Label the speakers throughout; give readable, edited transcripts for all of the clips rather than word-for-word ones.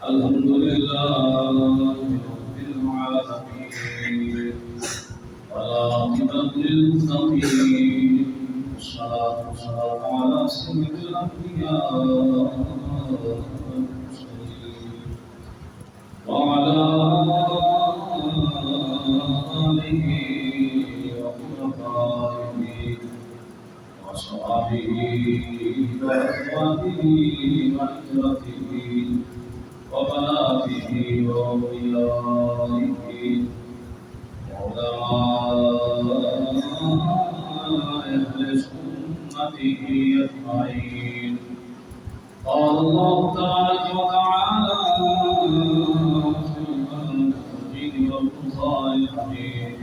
Speaker 1: الحمد لله رب العالمين والعاقبة للمتقين والصلاة والسلام على سيد الأنبياء والمرسلين وعلى آله وخلفائه وأصحابه وأزواجه وعترته وبناته وأوليائه وعلماء أهل سنته أجمعين. قال الله تبارك وتعالى في المجيد والفرقان الحميد: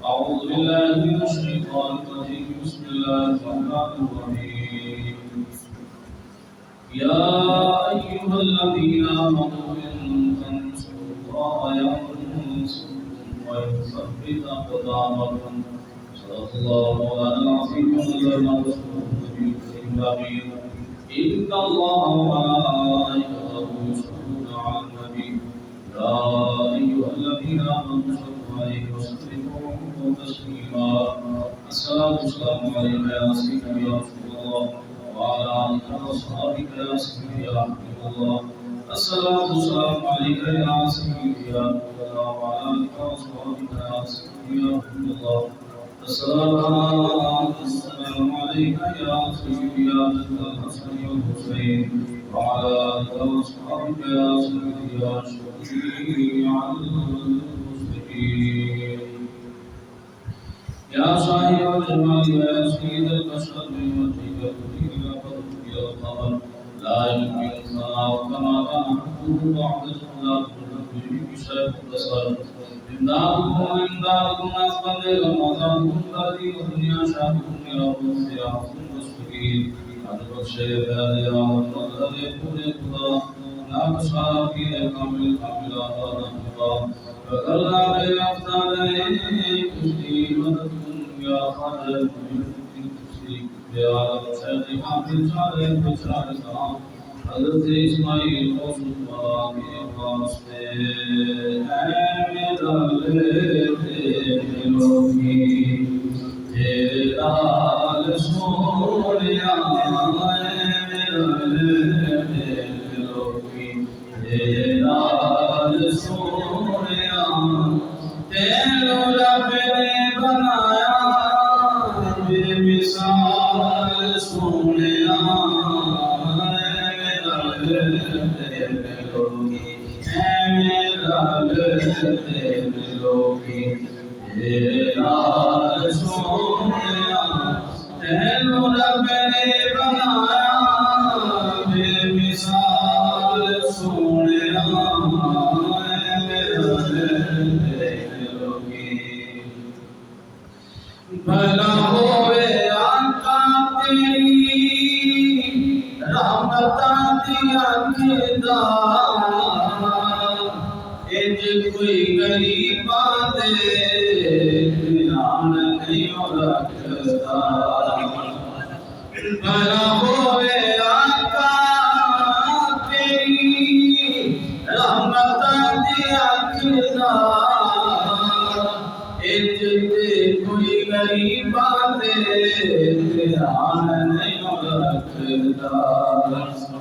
Speaker 1: أعوذ بالله من الشيطان الرجيم. بسم الله الرحمن الرحيم. يا أيها الذين آمنوا إن تنصروا الله ينصركم ويثبت أقدامكم. صدق الله مولانا العظيم ونبينا رسوله النبي الكريم. إن الله وملائكته يصلون على النبي يا أيها الذين آمنوا صلوا عليه وسلموا تسليما. الصلاة والسلام عليك يا سيدي يا رسول الله وعلى آلك وأصحابك يا سيدي يا حبيب الله. الصلاة والسلام عليك يا سيدي يا رسول الله وعلى آلك وأصحابك يا سيدي يا حبيب الله. الصلاة والسلام عليك يا سيدي يا جد الحسن والحسين وعلى آلك وأصحابك يا سيدي يا شفيع المسلمين. يا صاحب الجمال يا سيد البشر بوجهك تطير فضلك يا القمر لا يمكن الثناء كما كان حقه بعد الصلاة والتكبير بشرف البصر. إمدادكم أسباب رمضانكم الذي والدنيا شاهدكم إلى الصياحكم والسكين. أنا بخشي بهذه والمغرب يكون الخدا لا بشار في الكامل الكامل آخر الخدا فقرنا بأفتانين تشتي مددكم يا خالد الملك تشتي يا عالم شيخ حافظ شارع بشار السلام حضرت اسماعیل موسیق مرامی واسطے اے میرا دلوں کی تیرے لال سونیا اے میرا دلوں کی تیرے لال سونیا تیرو رب نے بنایا بے مثال سونیا بھلا ہوئے آقا تیری رحمتاں دیا کردار اج کوئی غریب دے دھیان نہیں رکھتا. بھلا ہوئے آقا تیری رحمتاں دیا کردار اج کوئی غریب دے دھیان نہیں رکھتا.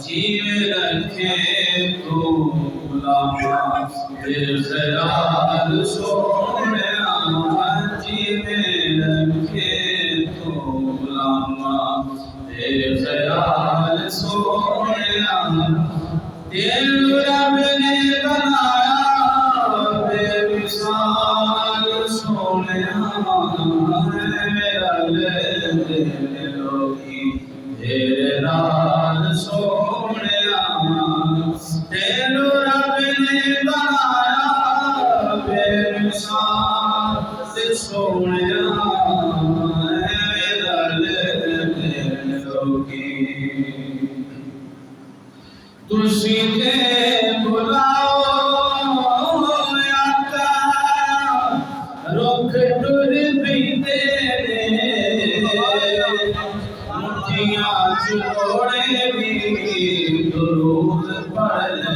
Speaker 1: جیوے رکھے تو غلاما تیرے خیال سونیا جیوے رکھے تو غلاما تیرے خیال سونیا دل رب نے بنایا بے مثال سونیا میرا دلوں کی تیرے نال سونیا دل رب نے بنایا بے مثال سونیا میرا دلوں کی. تسی تے بلاؤ آقا رکھ ٹر بیتے مٹھیاں چھوڑے بھی درود پڑھ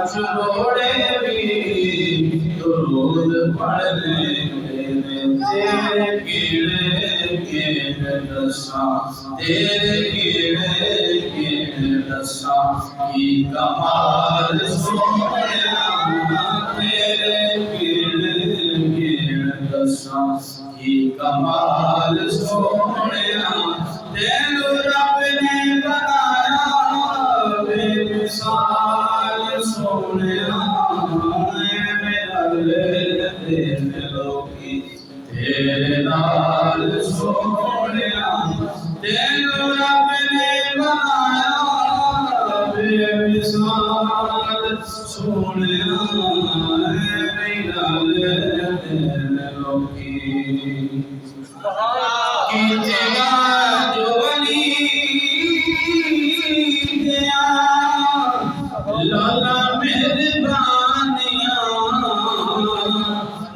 Speaker 1: چھوڑے بھی درود پڑھنے تیرے گیڑے گیڑے دساں تیرے گیڑے گیڑے دساں کی کمال سونیا تیرے گیڑے گیڑے دساں کی کمال سونیا تینو رب نے بنایا بے مثال سونیا میرا دل لوکی تیرے نال سونیا تینو رب نے بنایا بے مثال سونیا میرا دل لوکی کیجیگا جو ولی دیا لالا مہربانیاں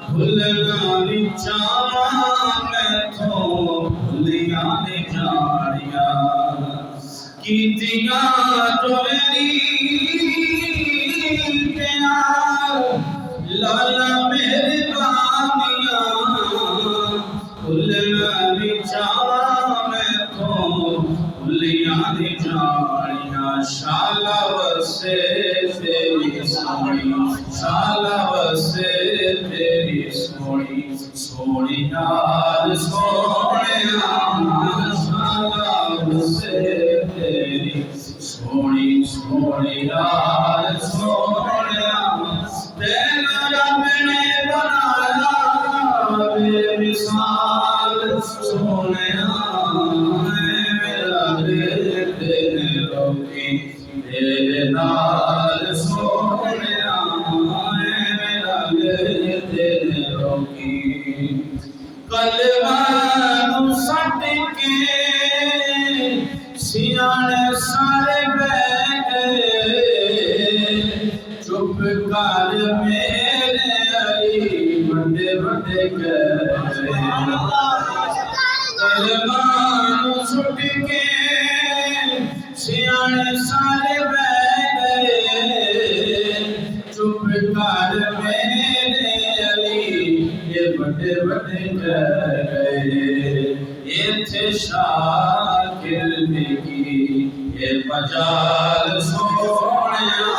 Speaker 1: بھولنا نہیں چاہاں میں تو بھولیاں نہیں جاڑیاں کیجیگا جو ولی دیا لالا مہربانیاں بھولنا نہیں چاہاں میں تو بھولیاں نہیں جاڑیاں شالا وسے تیری سونی شالا وسے تیری سونی سونی نال سونیا شالا وسے تیری سونی سونی نال سونیا تینو رب نے بنایا بے مثال سونیا میرا دل لوکی تیرے نال سونیا میرا دل لوکی کلمہ سٹ کے سیانے سارے بیٹھے چپ کر میرے علی بڑے بڑے کہتے کلمہ سٹ کے سیانے سارے بیٹھے چپ کر میرے علی یہ بڑے بڑے کہہ گئے یہ تھے شاکر کی یہ مجال سونیا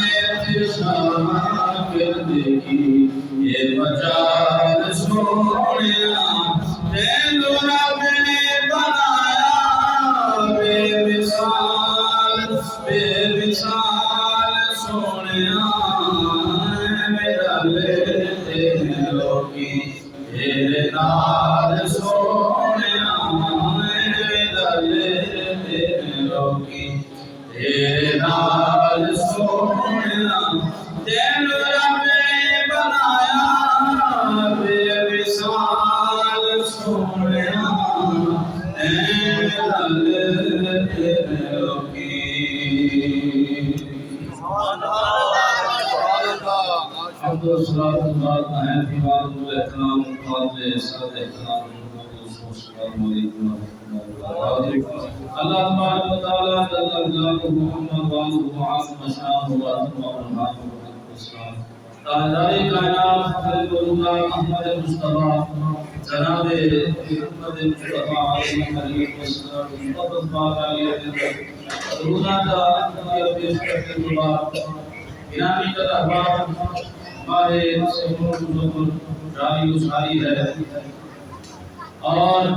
Speaker 1: یہ تھے شاکر کی یہ مجال سونیا تینو رب نے بنایا بے مثال سونیا میرا دل لوکی تیرے نال سونیا میرا دل لوکی تیرے نال سونیا تینو رب نے بنایا بے مثال سونیا میرا دل لوکی عبد الصلاة اللہ نہیت بارد الاحترام قابل صد احترام السلام علیکم اللہ تبارک و تعالی جل جلالہ محمد والہ عظم شان و اتمام السلام تاجدار کائنات خلیل اللہ احمد مصطفیٰ جناب محمد مصطفیٰ علیہ السلام مصطفیٰ پاک علیہ روزہ کا پیش کرتے بعد گرامی کا احباب ہمارے سمور مزمر جاری و ساری ہے اور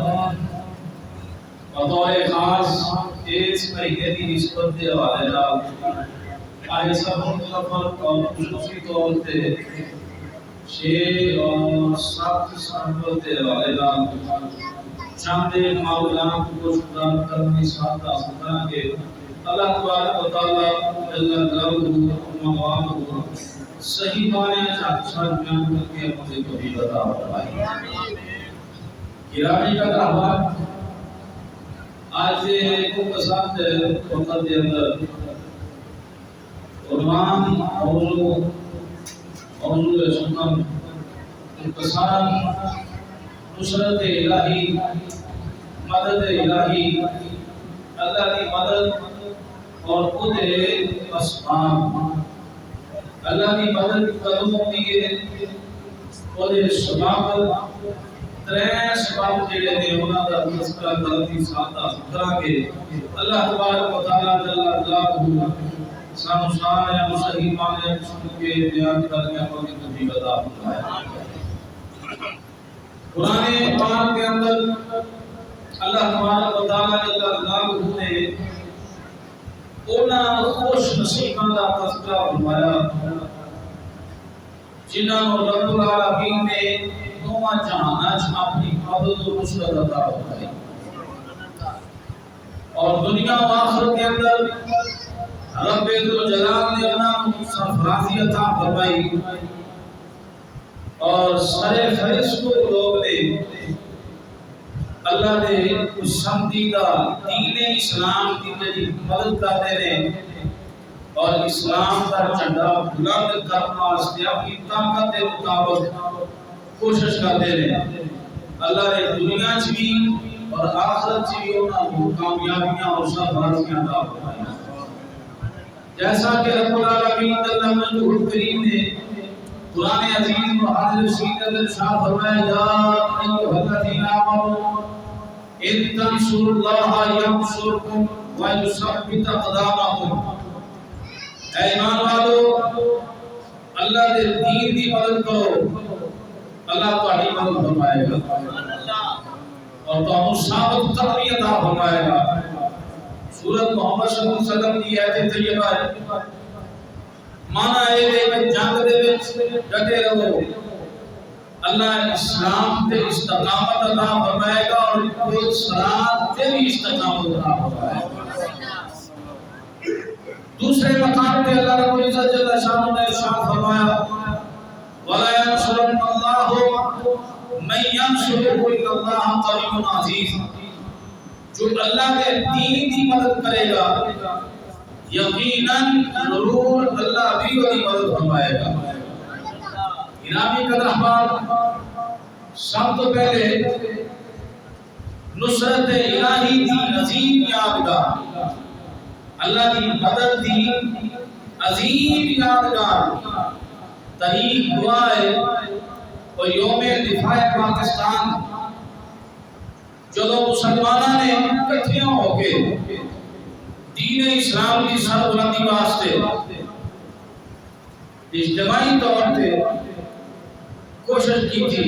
Speaker 1: بطور خاص اس مہینے کی نسبت کے حوالے نال آج سب مطلب اور خصوصی طور سے 6 اور 7 ستمبر کے حوالے نال چاند معاملات کو شدہ کرنے ساتھ حاصل کریں گے اللہ تبارک و تعالی جل جلالہ موالہ صحیح معنی اچھا بیان کر کے مجھے توفیق عطا فرمائے گرامی کا احباب آج کو پسند وقت کے اندر قرآن موضوع سنن انتصار نصرت الہی مدد الہی اللہ کی مدد اور خود اسباب اللہ کی مدد قدموں دیئے خود سباب ترین سباب جڑے نے انہاں دا تذکرہ غلطی سادہ کرا کے اللہ تبارک و تعالی جل جلالہ سانو شان ہے صحیح معنی سن کے بیان کرنے کی توفیق عطا فرمائے۔ قرآن پاک کے اندر اللہ تبارک و تعالی جل جلالہ نے انہاں خوش نصیباں دا تذکرہ فرمایا جنہاں نوں رب العالمین نے دوواں جہاناں وچ اپنی مدد و نصرت عطا فرمائی اور دنیا و آخرت کے اندر رب ذوالجلال نے انہاں کو سرفرازی عطا فرمائی اور سارے فرشت لوگ نے اللہ نے پسندیدہ دین اسلام کی جڑی مدد کرتے ہیں اور اسلام کا جھنڈا بلند کرنے واسطے اپنی طاقت کے مطابق کوشش کرتے ہیں۔ اللہ نے دنیا چ بھی اور آخرت چ بھی انہاں کو کامیابیاں اور سرفرازیاں عطا فرمائی جیسا کہ رب العالمین جل مجدہ الکریم نے قرآن عزیز و حاضر رشید اندر ارشاد فرمایا یا ایھا الذین آمنوا ان تنصروا اللہ ینصرکم ویثبت اقدامکم، اے ایمان والو اللہ دے دین دی مدد کرو اللہ تہاڈی مدد فرمائے گا اور تانوں ثابت قدمی عطا فرمائے گا۔ سورۃ محمد صلی اللہ علیہ وسلم کی آیت طیبہ ہے مانا ہے کہ جنگ دے وچ ڈٹے رہو اللہ اسلام تے استقامت عطا فرمائے گا اور صراط تے بھی استقامت عطا فرمائے گا۔ دوسرے مقام پہ اللہ رب العزت جل شانہ نے ارشاد فرمایا وَلَا يَنصُرَنَّ اللَّهُ مَن يَنصُرُهُ إِنَّ اللَّهَ قَوِيٌّ عَزِيزٌ، جو اللہ کے دین کی مدد کرے گا یقیناً ضرور اللہ بھی وہی مدد فرمائے گا۔ گرامی قدر احباب، سب تو پہلے نصرت الہی دی عظیم یادگار، اللہ کی مدد دی عظیم یادگار تاریخ ہوا ہے اور یوم دفاع پاکستان جدو مسلمانوں نے اکٹھے ہو کے دین اسلام کی سربلندی واسطے اجتماعی طور پہ کوشش کی تھی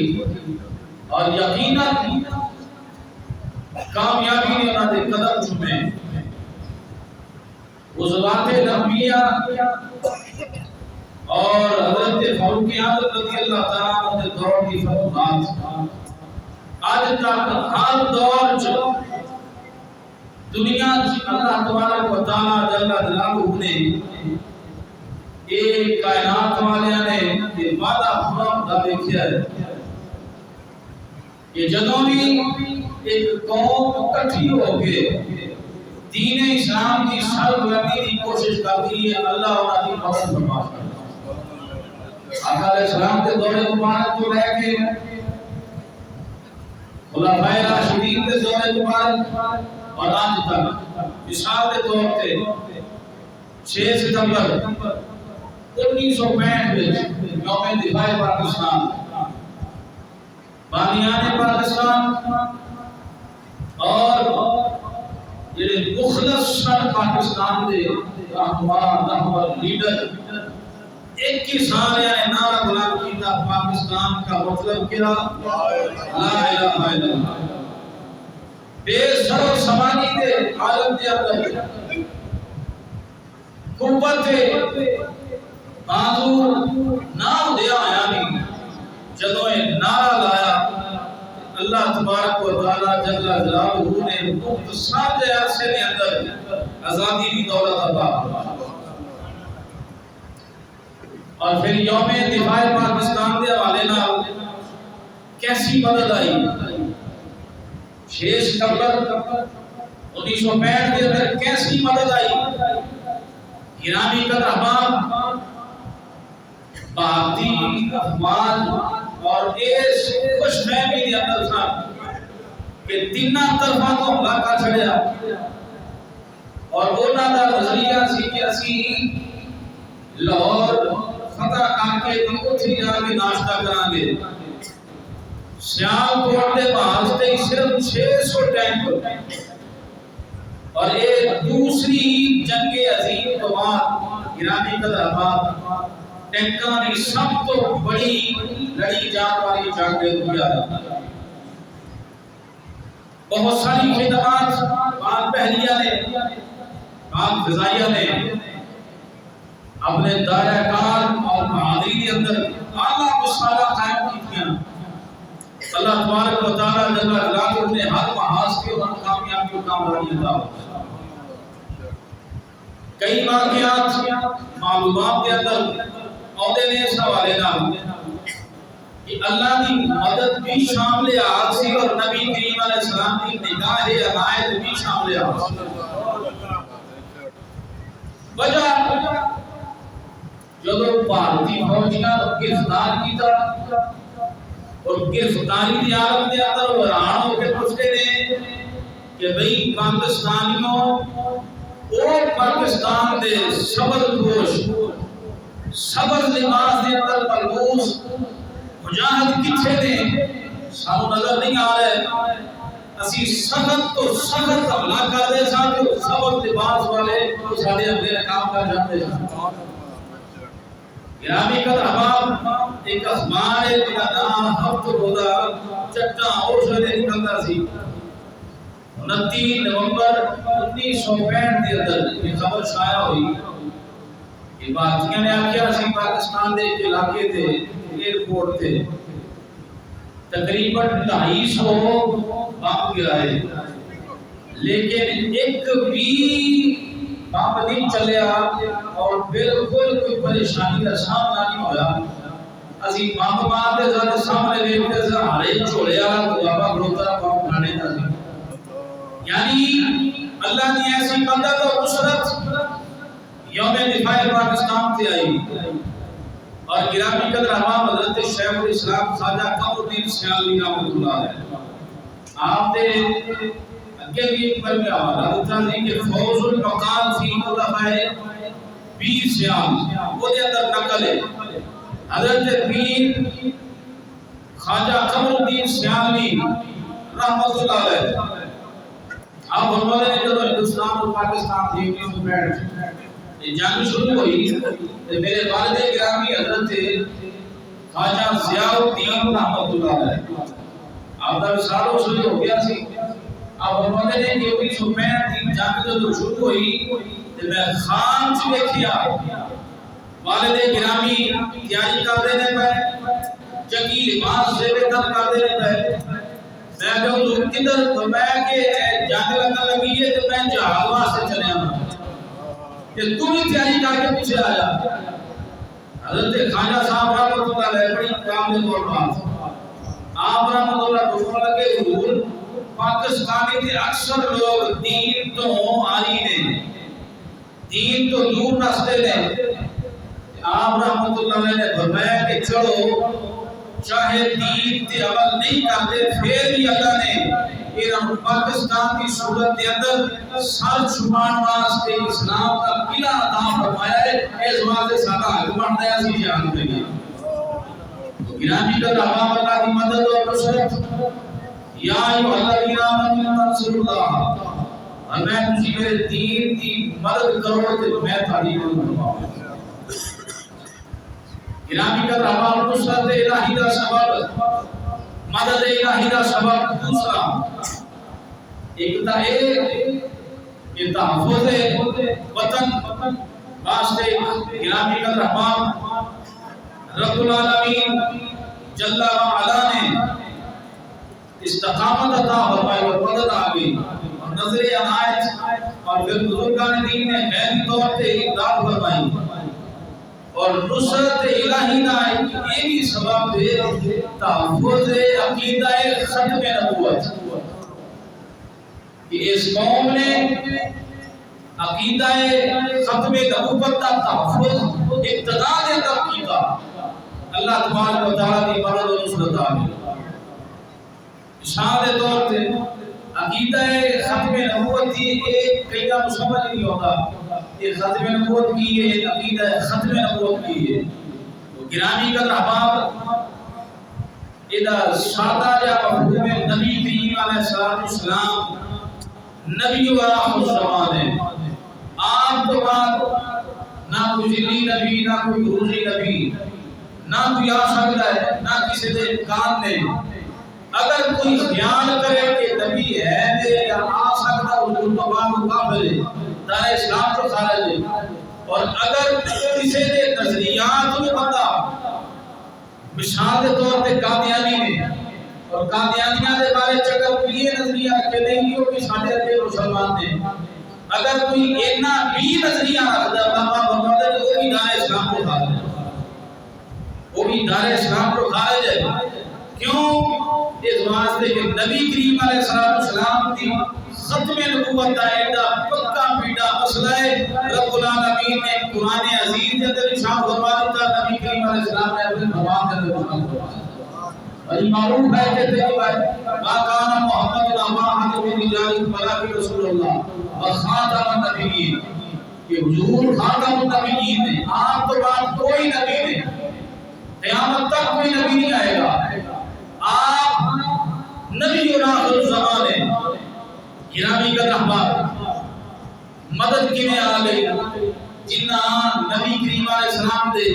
Speaker 1: اور یقیناً کامیابی نے انہوں نے قدم چومے۔ غزوات نبویہ اور حضرت فاروق اعظم رضی اللہ تعالیٰ عنہ کے دور کی فتوحات آج تک ہر دور جو دنیا اللہ تبارک و تعالیٰ جل جلالہ نے ایک کائنات والے نے یہ وعدہ پورا ہوتا دیکھا ہے کہ جدوں بھی ایک قوم اکٹھی ہو کے دین اسلام کی سربلندی کی کوشش کرتی ہے اللہ انہاں کی مدد فرماتا ہے۔ آقا علیہ السلام کے دور مبارک تو رہ کے خلفائے راشدین کے دور مبارک اور آج تک مثال کے طور پہ 6 ستمبر 1965 میں یوم دفاع پاکستان بانیان پاکستان اور یہ مخلص سر پاکستان دے رہنما لیڈر ایک ہی سال یعنی نعرہ بلند کیا پاکستان کا مطلب کیا لا الہ الا اللہ، بے سر و سمانی دے عالم دے اندر قوت بازو نام دیا آیا نہیں جدوں نعرہ لایا اللہ تبارک و تعالی جل جلالہ نے مختصر عرصے کے اندر آزادی کی دولت عطا فرمائی اور پھر یوم دفاع پاکستان کے حوالے نال کیسی مدد آئی 6 ستمبر 1965 کے اندر کیسی مدد آئی گرامی قدر احباب، بھارتی افواج اور اس خوش فہمی دے اندر تھا کہ تیناں طرفاں تو حملہ کر چھڑیا اور انہاں دا نظریہ سی کہ اسی لاہور فتح کر کے اتھی جا کے ناشتہ کران گے۔ سیال کوٹ دے واسطے صرف 600 ٹینک اور ایک دوسری جنگ عظیم تو بعد گرامی قدر احباب ٹینکاں دی سب تو بڑی لڑی جان والی جنگ دنیا ہے۔ بہت ساری خدمات پاک بحریہ نے، پاک فضائیہ نے اپنے دائرہ کار اور بہادری کے اندر اعلیٰ مسالہ قائم کی ہیں۔ اللہ تبارک و تعالیٰ جل جلالہ نے ہر محاذ کے اور کامیابی و کامیابی عطا فرمائے۔ کئی واقعات معلومات کے اندر عہدے نے اس حوالے نام کہ اللہ کی مدد بھی شامل آسی اور نبی کریم علیہ السلام کی نگاہ عنایت بھی شامل آسی۔ وجہ جب بھارتی فوجیاں گرفتار کیتا اور گرفتاری دی عالم دے اندر حیران ہو کے پوچھتے نے کہ بھئی پاکستانیوں اور پاکستان دے صبر پوش صبر لباس دے اندر ملبوس مجاہد کتھے نے سانو نظر نہیں آ رہے، اسی سخت تو سخت حملہ کر دے سا جو صبر لباس والے سارے اپنے کام کر جاتے ہیں۔ گرامی قدر احباب ایک اسمان ہے جنہا نام ہفت روزہ چٹا اور شہدے نکلتا سی۔ 29 نومبر 1965 کے اندر یہ خبر شائع ہوئی کہ بھارتیاں نے آکیا سی پاکستان دے علاقے تھے ایئرپورٹ تھے تقریباً 250 بم گرائے لیکن ایک بھی بم نہیں چلیا اور بالکل کوئی پریشانی کا سامنا نہیں ہویا۔ اسی بم مارتے زیادہ سامنے دیکھتے سے ہارے چھوڑے آگا تو بابا گروتا بم اٹھانے کا سی۔ یعنی اللہ نے ایسی مدد اور نصرت یوم دفاع پاکستان سے آئی اور گرامی قدر احباب حضرت شیخ الاسلام خواجہ قمر الدین سیالوی رحمۃ اللہ علیہ آپ نے اگے بھی ایک بار میں حوالہ دیتا ہے کہ فوز المقال فی خلفاء پیر سیال وہ دے اندر نقل ہے حضرت پیر خواجہ قمر الدین سیالوی رحمۃ اللہ علیہ آپ فرماتے ہیں جب ہندوستان اور پاکستان دی 1965 یہ جنگ شروع ہوئی تو میرے والد گرامی حضرت خواجہ ضیاء الدین رحمۃ اللہ علیہ آپ کا سالوں شروع ہو گیا سی۔ آپ فرماتے ہیں کہ 1965 کی جنگ جب شروع ہوئی تو میں خان سے دیکھیا والد گرامی تیاری کر دینے پہ جنگی لباس سے بہتر کر دینے پہ میں جو حضور کدھر تو میں کہ جانے لگا لگی ہے تو میں جہاز واسطے چلے آنا کہ تم ہی تیاری کر کے پیچھے آیا۔ حضرت خواجہ صاحب رحمۃ اللہ علیہ بڑی کام دے طور بات آپ رحمۃ اللہ فرمانے لگے حضور پاکستانی کے اکثر لوگ دین تو آری نے دین تو دور راستے نے آپ رحمۃ اللہ علیہ نے فرمایا کہ چلو چاہے دین تے عمل نہیں کرتے پھر بھی اللہ نے ایران پاکستان کی صورت کے اندر سر چھپان واسطے اسلام کا قلعہ عطا فرمایا ہے۔ اس واسطے سارا حق بنتا ہے اسی جان کے لیے تو گرامی قدر احباب اللہ کی مدد اور نصرت یا ایھا الذین آمنوا انصروا اللہ اور میں تجھے میرے دین کی مدد کرو تو میں تمہاری مدد کروں۔ گرامی قدر احباب نصرت الہی کا سبب مدد الہی کا سبب دوسرا ایک تا کہ تحفظ وطن واسطے گرامی قدر احباب رب العالمین جل وعلا نے استقامت عطا فرمائی اور مدد آ گئی اور نظر عنایت اور پھر بزرگان دین نے غیبی طور پہ امداد فرمائی اور نصرت الہی کا یہ بھی سبب ہے تحفظ عقیدہ ختم نبوت کہ اس قوم نے عقیدہ ختم نبوت کا تحفظ ابتدا دے تک کیتا اللہ تبارک و تعالی دی مدد و نصرت آ گئی. شان دے طور تے عقیدہ ختم نبوت کی ایک کئی کا سمجھ نہیں ہوتا یہ ختم نبوت کی ہے عقیدہ ختم نبوت کی ہے. تو گرامی قدر احباب ادا سادہ یا مفہوم نبی کریم علیہ السلام نبی و آخر الزمان ہے. آپ تو بعد نہ کوئی ذلی نبی نہ کوئی عروضی نبی نہ کوئی آ سکتا ہے نہ کسی دے امکان نے. اگر کوئی خیال کرے کہ نبی ہے یا آ سکتا ہے اس تو بعد مقابل ہے دار اسلام تو خارج ہے. اور اگر کسی دے نظریات میں پتا مثال کے طور پہ قادیانی نے اور قادیانیاں دے بارے چکر کوئی یہ نظریہ رکھے نہیں کہ وہ بھی ساڑھے اتے مسلمان نے. اگر کوئی اینا بھی نظریہ رکھتا ہے بابا بابا دے وہ بھی دار اسلام کو خارج ہے. وہ بھی دار اسلام کو خارج ہے. کیوں؟ اس واسطے کہ نبی کریم علیہ السلام کی ختم نبوت کا ایڈا پکا پیڈا مسئلہ ہے. رب العالمین نے قرآن عزیز کے اندر ارشاد فرما دیتا نبی کریم علیہ السلام نے اپنے زبان کے اندر ارشاد فرمایا. اور معروف ہے کہ ما کان محمد ابا احد من رجالکم ولکن رسول اللہ وخاتم النبیین. کہ حضور خاتم النبیین ہے. آپ تو بعد کوئی نبی نہیں قیامت تک کوئی نبی نہیں آئے گا. آپ نبی اور آخر الزمان ہے. گرامی قدر احباب مدد کی میں آ گئی جنہ نبی کریم علیہ السلام دے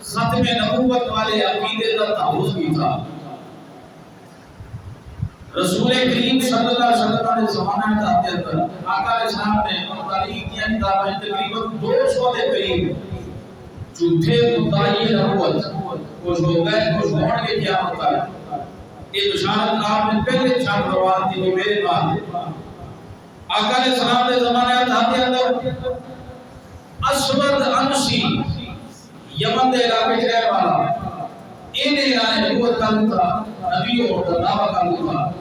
Speaker 1: ختم نبوت والے عقیدے کا تحفظ کی تھا. رسول کریم صلی اللہ علیہ وسلم نے زمانہ کے اندر آقا علیہ السلام نے تعلیم دیا کتابیں تقریباً 200 کے قریب جھوٹے مدعی نبوت کچھ ہو گئے کچھ ہونے کے کیا ہوتا ہے. یہ بشارت آپ نے پہلے بشارت کروا دی کہ میرے بعد آقا علیہ السلام نے زمانہ کے اندر اسود انسی یمن دے علاقے سے رہنے والا انہیں اعلان نبوت کا تھا نبیوں کا دعویٰ کا تھا.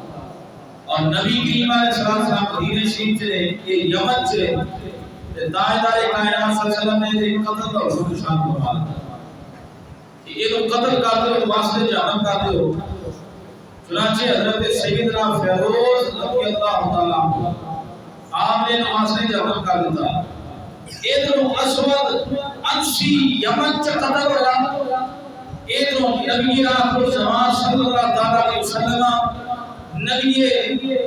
Speaker 1: اور نبی کریم علیہ السلام مدینہ شریف سے یہ یمن سے تاجدار کائنات صلی اللہ علیہ وسلم نے ایک قتل اور حکم شان فرمایا کہ یہ تو قتل کرتے ہو واسطے جہنم کرتے ہو. چنانچہ حضرت سیدنا فیروز رضی اللہ تعالیٰ عنہ آپ نے واسطے جہنم کر دیتا. ادھر اسود انسی یمن سے قتل ہوا. ادھر نبی آخر الزمان صلی اللہ علیہ وسلم نبی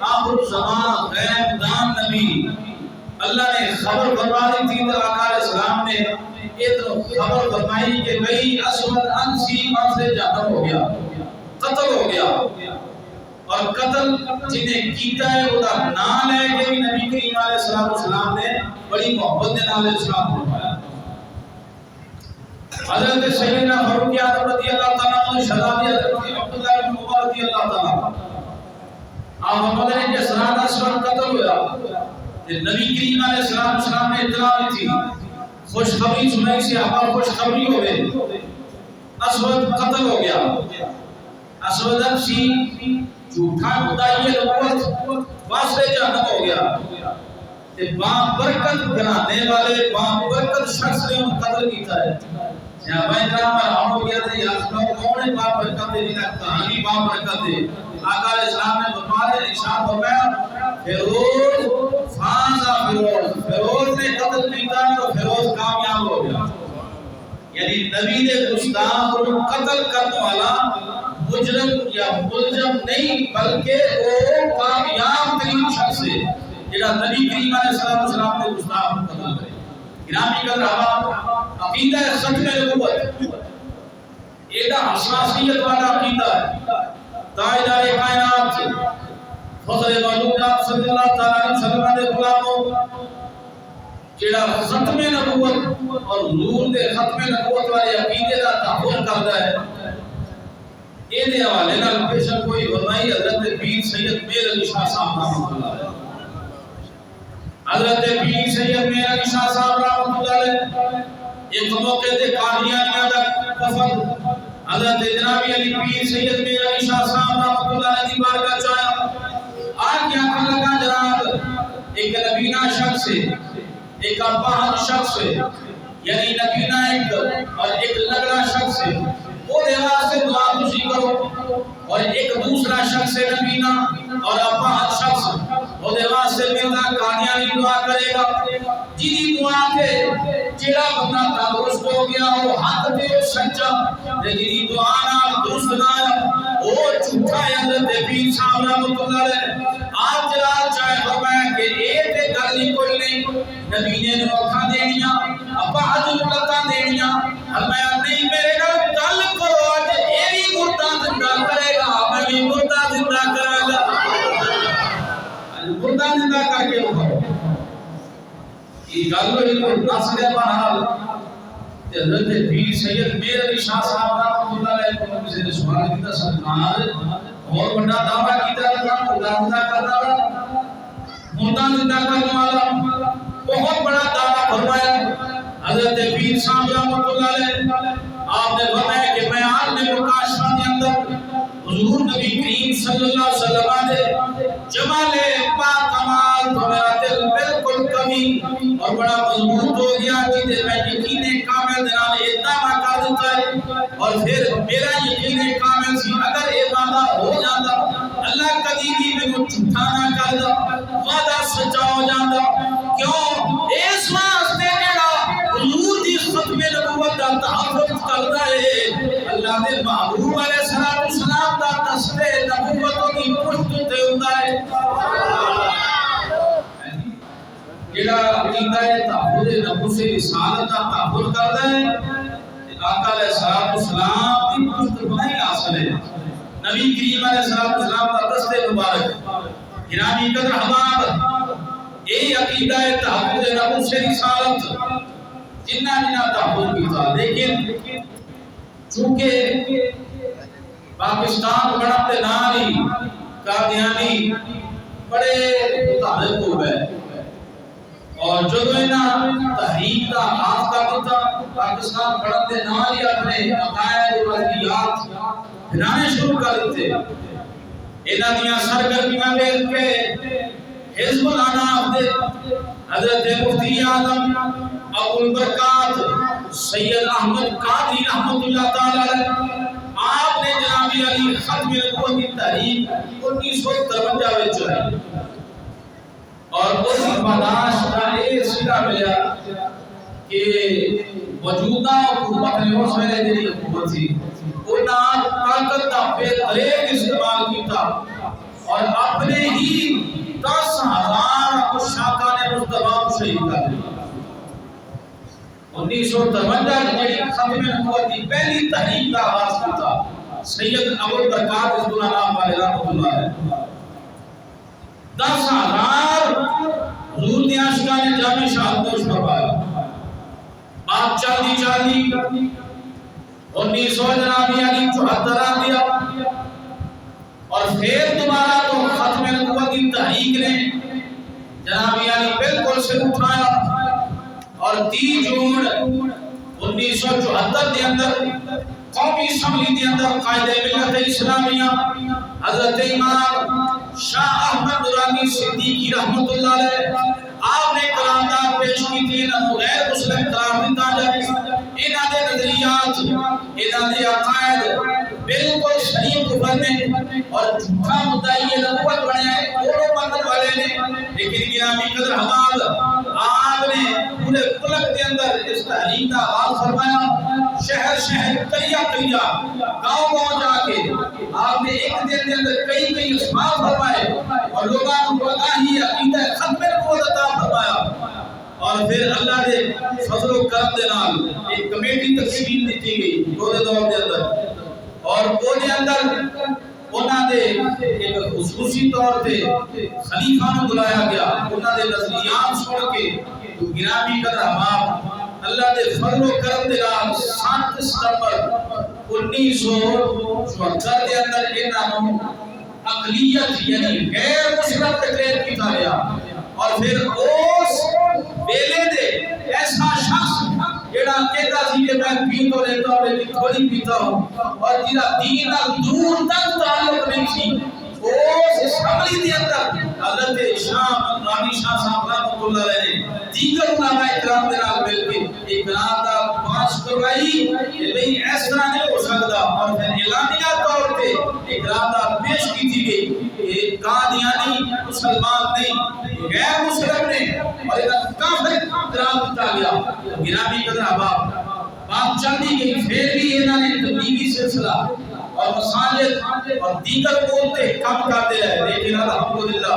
Speaker 1: آخر الزمان غیب دان نبی اللہ نے خبر فرما دی تھی تو آقا علیہ السلام نے ادھر خبر فرمائی کہ بھئی اسود انسی وہاں سے جہنم ہو گیا قتل ہو گیا. اور قتل جنہیں کیتا ہے وہ نام ہے کہ نبی کریم علیہ السلام نے بڑی محبت نے نام اسلام فرمایا. حضرت سیدنا فاروق اعظم رضی اللہ تعالیٰ عنہ شہزادی حضرت عبداللہ بن عمر رضی اللہ تعالیٰ آپ محمد نے کہ سرادہ اسود قتل ہوا. نبی کریم علیہ السلام نے اطلاع دی تھی خوشخبری سنائی سے آپ خوشخبری ہو گئے اسود قتل ہو گیا. اسود انسی جھوٹا مدعی نبوت واسطے جہنم ہو گیا. با برکت گرانے والے با برکت شخص نے ان قتل کیتا ہے. صحابہ کرام حیران ہو گیا تھے یا کون ہے با برکت ہے جنہیں کہانی با برکت ہے. آقا علیہ السلام نے فرمایا ارشاد فرمایا فیروز فازا فیروز نے قتل کیتا تو فیروز کامیاب ہو گیا. یعنی نبی نے گستاخ اور قتل کرنے والا مجرم یا ملزم نہیں بلکہ وہ کامیاب ترین شخص ہے جڑا نبی کریم علیہ السلام نے گستاخ قتل کرے. گرامی قدر احباب عقیدہ ختم نبوت ایڈا حساسیت والا عقیدہ ہے. تاجدار کائنات فضل موجودات صلی اللہ تعالی علیہ وسلم نے غلاموں جڑا ختم نبوت اور نور دے ختم نبوت والے عقیدے کا تحفظ کرتا ہے. یہ دے حوالے نال پیشن کوئی فرمائی حضرت پیر سید میر علی شاہ صاحب رحمۃ اللہ علیہ. حضرت پیر سید میر علی شاہ صاحب رحمۃ اللہ علیہ ایک موقع تے قادیانیہ دا وفد حضرت جناب علی پیر سید میر علی شاہ صاحب رحمۃ اللہ علیہ دی بارگاہ چایا. آج کیا کہنے لگا جناب ایک نبینا شخص ہے ایک اپاہج شخص ہے یعنی نبینا ایک اور ایک لگڑا شخص ہے وہ دیوار سے دعا تسی کرو اور ایک دوسرا شخص ہے نبینا اور اپاہج شخص وہ دیوار سے ملنا قادیانی دعا کرے گا جی دعا کے جڑا بندہ تندرست ہو گیا وہ حق تے سچا جی دعا نال درست نہ وہ جھوٹا ہے حضرت پیر صاحب رحمۃ اللہ علیہ آپ جلال چاہے فرمایا کہ اے تے گل نہیں کوئی نہیں نبی نے نوکھا دینیاں اپاہج لتا دینیاں فرمایا نہیں میرے نال گل کرو اج اے بھی مردہ زندہ کرے گا میں بھی مردہ زندہ کراں گا مردہ زندہ کر کے دکھاؤ یہ گل ہوئی کوئی دس دے بہرحال حضرت پیر سید میر علی شاہ صاحب رحمۃ اللہ علیہ کو کسی نے سوال کیا سرکار اور بڑا دعویٰ کیتا تھا مردہ زندہ کرنا والا مردہ زندہ کرنے والا بہت بڑا دعویٰ فرمایا حضرت پیر صاحب رحمۃ اللہ علیہ آپ نے فرمایا کہ میں عالم مکاشفہ کے اندر حضور نبی کریم صلی اللہ علیہ وسلم دے جمال پاک کمال تو میرا دل بالکل کمی اور بڑا مضبوط ہو گیا جیتے میں یقین کامل دنال اتنا کر دیتا ہے اور پھر میرا یقین کامل سی اگر یہ وعدہ ہو جاتا اللہ کبھی بھی میں کو جھوٹا نہ کر دا وعدہ سچا ہو جاتا کیوں اس واسطے جڑا حضور دی ختم نبوت دا تحفظ کردا ہے اللہ دے محبوب علیہ السلام دا دستے نبوت دی پشت تے ہوندا ہے جڑا عقیدہ تحفظ نبوت رسالت دا تحفظ کردا ہے آقا علیہ السلام دی پشت بنائی حاصل ہے نبی کریم علیہ السلام دا دستے مبارک گرامی قدر احباب اے عقیدہ تحفظ نبوت رسالت جنہ تحفظ کی تھا لیکن چونکہ پاکستان بڑھتے نالی قادیانی بڑے متعلق ہو گئے اور جو انہاں تحریک کا آغاز کر دیتا پاکستان بڑھتے نالی اپنے عقائد و عقیدات بنانے شروع کر دیتے انہاں دیاں سرگرمیاں دیکھ کے حزب الاناف دے حضرت مفتی اعظم ابو البرکات سید احمد قادری رحمۃ اللہ تعالی علیہ آپ نے جناب علی ختم نبوت کی تحریک 1953 میں چلائی اور اس پاداش کا یہ سلا ملا کہ موجودہ حکومت نے اس ویلے جڑی حکومت سی انہاں طاقت کا بے دریغ استعمال کیتا اور اپنے ہی 10,000 شاکا نے مصطفیٰ کو شہید کر دیا 1953 جڑی ختم نبوت کی پہلی تحریک کا آغاز کیتا سید ابو البرکات حزب الاناف علیہ رحمۃ اللہ علیہ 10,000 حضور نے عاشقان جامع شہادت فرمایا بات چلدی 1974 آ گیا اور پھر دوبارہ تو ختم نبوت کی تحریک نے جناب علی بالکل سے اٹھایا اور 30 جون 1974 کے اندر قومی اسمبلی کے اندر قائد ملت اسلامیہ حضرت امام شاہ احمد نورانی صدیقی رحمۃ اللہ علیہ آپ نے قرارداد پیش کی تھی انہوں غیر مسلم قرار دیتا جائے انہاں دے نظریات انہاں دے عقائد بالکل صحیح کفر نے اور جھوٹا مدعی نبوت بنایا ہے دونوں مذہب والے نے لیکن گرامی قدر حضرات آپ نے پورے ملک کے اندر اس تحریک کا آغاز فرمایا شہر شہر قریہ گاؤں جا کے آپ نے ایک دن کے اندر کئی اسباب فرمائے اور لوگوں کو آگاہی عقیدہ ختم نبوت عطا فرمایا اور پھر اللہ نے فضل و کرم دے نال ایک کمیٹی تشکیل دی گئی دور دے اندر اور وہ دے اندر انہاں دے ایک خصوصی طور پہ خلیفہ نو بلایا گیا انہاں دے نظریات سن کے گرامی قدر احباب اللہ دے فضل و کرم دے نال 7 ستمبر 1974 کے اندر انہاں نو اقلیت یعنی غیر مسلم ڈکلیئر کیتا گیا اور پھر اس ویلے دے ایسا شخص جڑا کہتا سی کہ میں پیتا رہتا ہوں لیکن تھوڑی پیتا ہوں اور جڑا دین نال دور تک تعلق نہیں سی
Speaker 2: اس اسمبلی دے اندر حضرت شاہ رانی شاہ صاحب رحمۃ اللہ علیہ نے دیگر علماء اکرام دے نال مل کے ایک بنادا پاس کروائی کہ بھئی اس طرح نہیں ہو سکتا، اور پھر اعلانیہ طور پہ ایک بنادا پیش کی تھی گئی کہ قادیانی مسلمان نہیں، غیر مسلم نے، اور یہ کافر قرار دیتا گیا۔ گرامی قدر احباب، بات چلتی گئی، پھر بھی انہوں نے تبلیغی سلسلہ اور مساجد اور دیگر بولتے کم کرتے رہے، لیکن الحمدللہ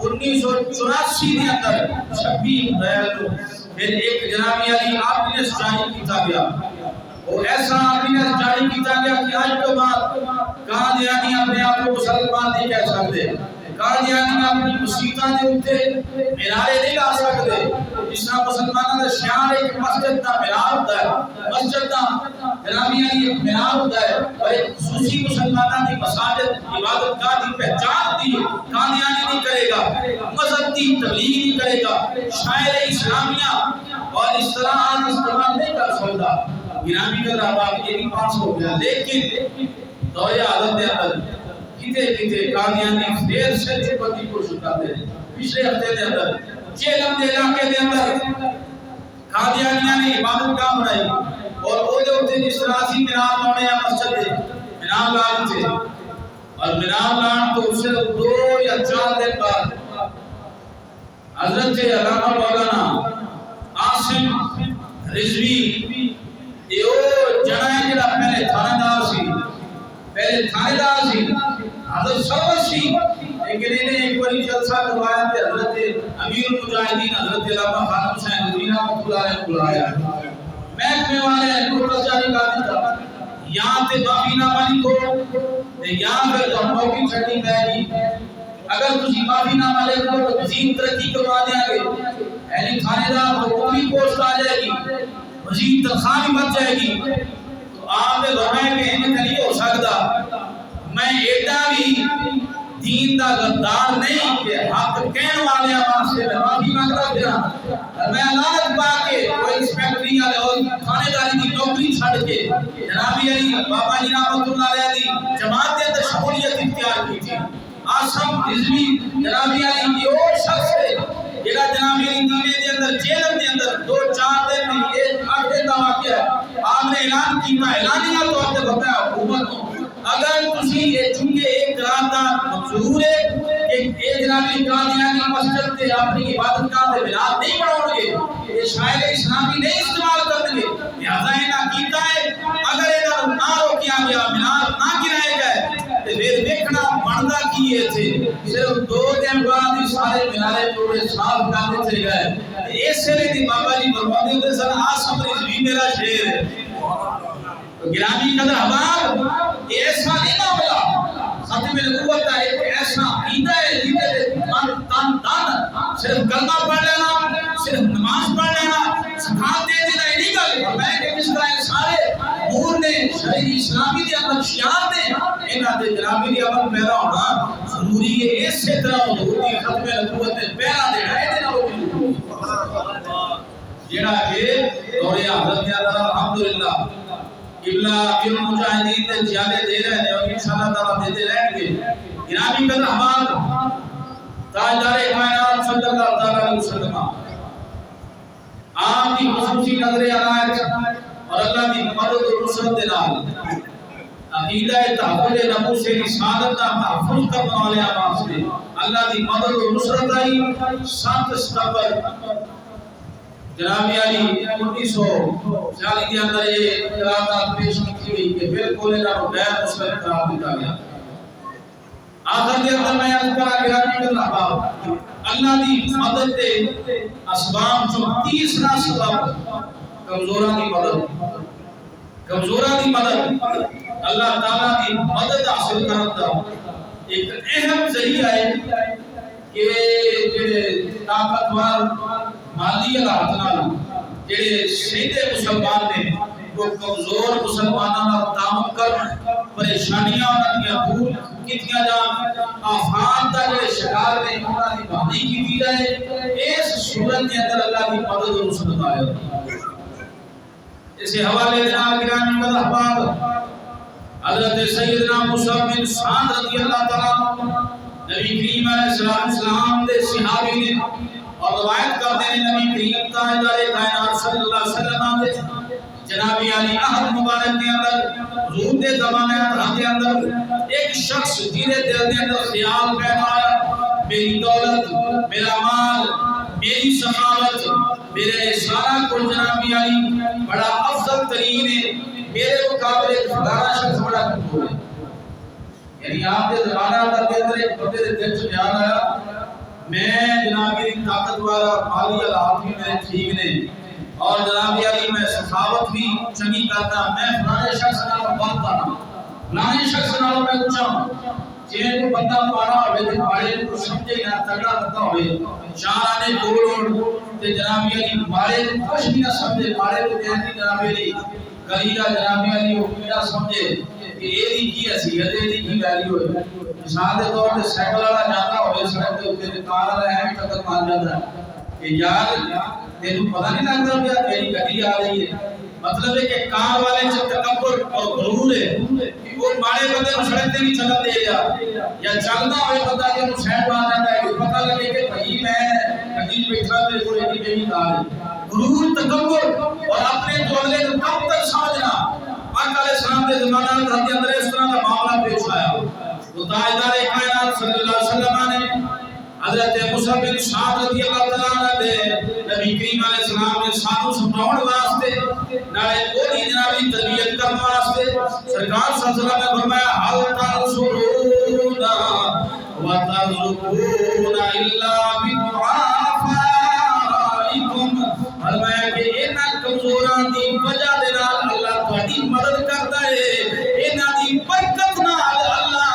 Speaker 2: 1984 کے اندر 26 اپریل کو پھر ایک جنابی علی آرڈیننس جاری کیتا گیا، اور ایسا آرڈیننس جاری کیتا گیا کہ آج کے بعد قادیانی اپنے آپ کو مسلمان نہیں کہہ سکتے، قادیانی اپنی مسیطہ دے ہوتے مینارے نہیں لا سکتے، جس طرح مسلمانوں کا شعار ایک مسجد کا مینار ہوتا ہے، مسجد کا جنابی علی ایک مینار ہوتا ہے، اور ایک خصوصی مسلمانوں کی مساجد عبادت گاہ کی پہچان دی قادیانی نہیں کرے گا، مذہب کی تبلیغ نہیں کرے گا، شاعر اسلامیہ اور اس طرح آج استعمال نہیں کر سکتا۔ گرامی قدر احباب، یہ بھی پاس ہو گیا، لیکن دور حالت کے اندر کتے کتے قادیانی پھر سے چھپتی کوشش کرتے ہیں۔ پچھلے ہفتے کے اندر چیلم دے علاقے کے اندر قادیانیاں نے عبادت گاہ بنائی، اور وہ جو ہوتے جس طرح سی مینار بنے ہیں مسجد دے مینار لان تھے، اور مینار لان تو صرف 2 یا 4 دن بعد حضرت علامہ مولانا عاصم رضوی یہ جنا ہے جڑا پہلے تھانے دار سی حضرت سرور سی، لیکن انہیں ایک بڑی جلسہ کروایا تھے، حضرت امیر المجاہدین حضرت علامہ خان حسین رضوی رحمۃ اللہ علیہ کو بلایا، محکمے والے نوٹس جاری کر دیتا، یہاں تے معافی نامہ لکھو، یہاں پھر تو موقع چھٹی پہ گی، اگر تسی معافی نامہ لکھو تو مزید ترقی کروا دیں گے، یعنی تھانے دار کو پوری پوسٹ آ جائے گی، مزید تنخواہ بھی بچ جائے گی، تو آپ نے فرمایا کہ ان کا نہیں ہو سکتا، میں ایڈا بھی دین دا غدار نہیں کہ حق کہنے والے آواز سے میں معافی مانگ رہا پھر میں لعنت پا کے کوئی انسپیکٹری اور تھانے داری کی نوکری چھڑ کے جنابی علی بابا جی رحمۃ اللہ علیہ دی جماعت کے اندر شمولیت اختیار کی تھی۔ عاصم رضوی جنابی علی کی اور شخص ہے جڑا جنابی علی دینے دے اندر جیلم دے اندر 2-4 دن میں یہ 8 دن کا واقعہ ہے، آپ نے اعلان کیتا، اعلانیہ طور پہ بتایا حکومت کو اگر تسی یہ چونکہ ایک قرارداد منظور ہے کہ جنابی قادیانی مسجد تے اپنی عبادت گاہ تے مینار نہیں بناؤ گے، یہ شاعر اسلامی نہیں استعمال کریں گے، لہذا انہاں کیتا ہے اگر انہاں نہ روکیا گیا مینار نہ گرائے گئے تے پھر دیکھنا بندا کی ہے تھے، صرف 2 دن بعد ہی سارے مینارے پورے صاف کر دیتے گئے۔ اس سے بھی بابا جی فرماتے ہوتے سن عاصم رضوی میرا شعر ہے۔ گرامی قدر احباب، یہ ایسا نہیں معاملہ، ختم نبوت کا ایک ایسا عقیدہ ہے جنہیں تن صرف کلمہ پڑھ لینا، صرف نماز پڑھ لینا، زکات دے دینا، یہ نہیں گل ہے کہ جس طرح سارے امور نے شریعت اسلامی کے اندر شعار نے انہاں دے جنابی دی عمل پیرا ہونا ضروری ہے۔ اس سے طرح حضور دی ختم نبوت تے پیرا دینا ہے جڑا کہ دور حضرت کے اندر الحمدللہ قبلہ امیر المجاہدین نے زیادہ دے رہے ہیں اور انشاءاللہ تعالیٰ دیتے رہیں گے۔ گرامی قدر احباب، تاجدار کائنات صلی اللہ تعالیٰ علیہ وسلم آپ کی خصوصی نظر عنایت اور اللہ کی مدد و نصرت نال عقیدہ تحفظ نفس سے رسالت کا تحفظ کرنے والے آواز سے اللہ کی مدد و نصرت آئی۔ 7 ستمبر جنابی علی 1940 کے اندر یہ قرارداد پیش کی گئی کہ بالکل انہوں نے غیر مسلم قرار دیتا گیا۔ آخر کے اندر میں عرض کرا گرامی قدر احباب، اللہ دی مدد دے اسباب جو 30 سبب کمزوراں دی مدد اللہ تعالیٰ کی مدد حاصل کرنے کا ایک اہم ذریعہ ہے کہ جڑے طاقتور مالی حالات نال جڑے سیدھے مسلمان نے وہ کمزور مسلمانوں کا تعاون کر پریشانیاں انہاں دور کیتیاں جان، آفات دا جڑے شکار نے انہاں دی بہانی کیتی جائے، اس صورت کے اندر اللہ کی مدد و نصرت آئے۔ اس حوالے دے نال گرامی قدر احباب، حضرت سیدنا موسیٰ بن سعد رضی اللہ تعالیٰ نبی کریم علیہ السلام دے صحابی نے اور روایت کرتے ہیں نبی کریم تاجدار کائنات صلی اللہ علیہ وسلم دے جناب علی عہد مبارک کے اندر حضور دے زمانے کے اندر ایک شخص جینے دل دے اندر خیال پیدا آیا میری دولت میرا مال میری سخاوت میرے سارا کل جناب علی بڑا افضل ترین ہے میرے مقابلے فلانا شخص بڑا کمزور ہے یعنی آپ کے زمانہ کے اندر ایک بندے دے دل سے خیال آیا میں جناب علی طاقت والا مالی حالات بھی میرے ٹھیک نے اور جناب علی میں سخاوت بھی چنگی کرتا میں فلانے شخص نال بنتا فلانے شخص نال میں اونچا جے کو بندہ پارا ہوے تے پاڑے کو سمجھے نہ تگڑا بندہ ہوے چار آنے کوڑ تے جناب علی مارے کچھ بھی نہ سمجھے مارے کو کہندی جناب علی کلیجا جناب علی او کیڑا سمجھے کہ ایدی کی حیثیت ایدی کی ویلیو ہے مثال دے طور تے سائیکل والا جاتا ہوے سڑک دے اوپر کار والا ہے ٹکر مار جاتا ہے کہ یار تینوں پتہ نہیں لگدا پیا میری گڈی آ رہی ہے مطلب ہے کہ کار والے سے تکبر اور غرور ہے کہ وہ مارے بندے کو سڑک تے نہیں چلن دے گا یا چلنا ہوئے بندہ کہ وہ سائڈ مار جاتا ہے کہ پتہ لگے کہ بھائی میں گڈی بیٹھا میرے کو ایڈی میری کار ہے غرور تکبر اور اپنے جملے کو کب تک سمجھنا آقا علیہ السلام کے زمانہ کے اندر اس طرح کا معاملہ پیش آیا تو تاجدار کائنات صلی اللہ علیہ وسلم نے حضرت مصعب بن سعد رضی اللہ تعالی عنہ دے نبی کریم علیہ السلام نے سانو سمجھاؤਣ واسطے نالے کوئی جنابی تربیت کرنے واسطے سرکار صلی اللہ علیہ وسلم نے فرمایا حل تنصرون وترزقون الا بدعافائکم فرمایا کہ انہاں کمزوراں دی وجہ دے نال اللہ تہاڈی مدد کردا ہے انہاں دی برکت نال اللہ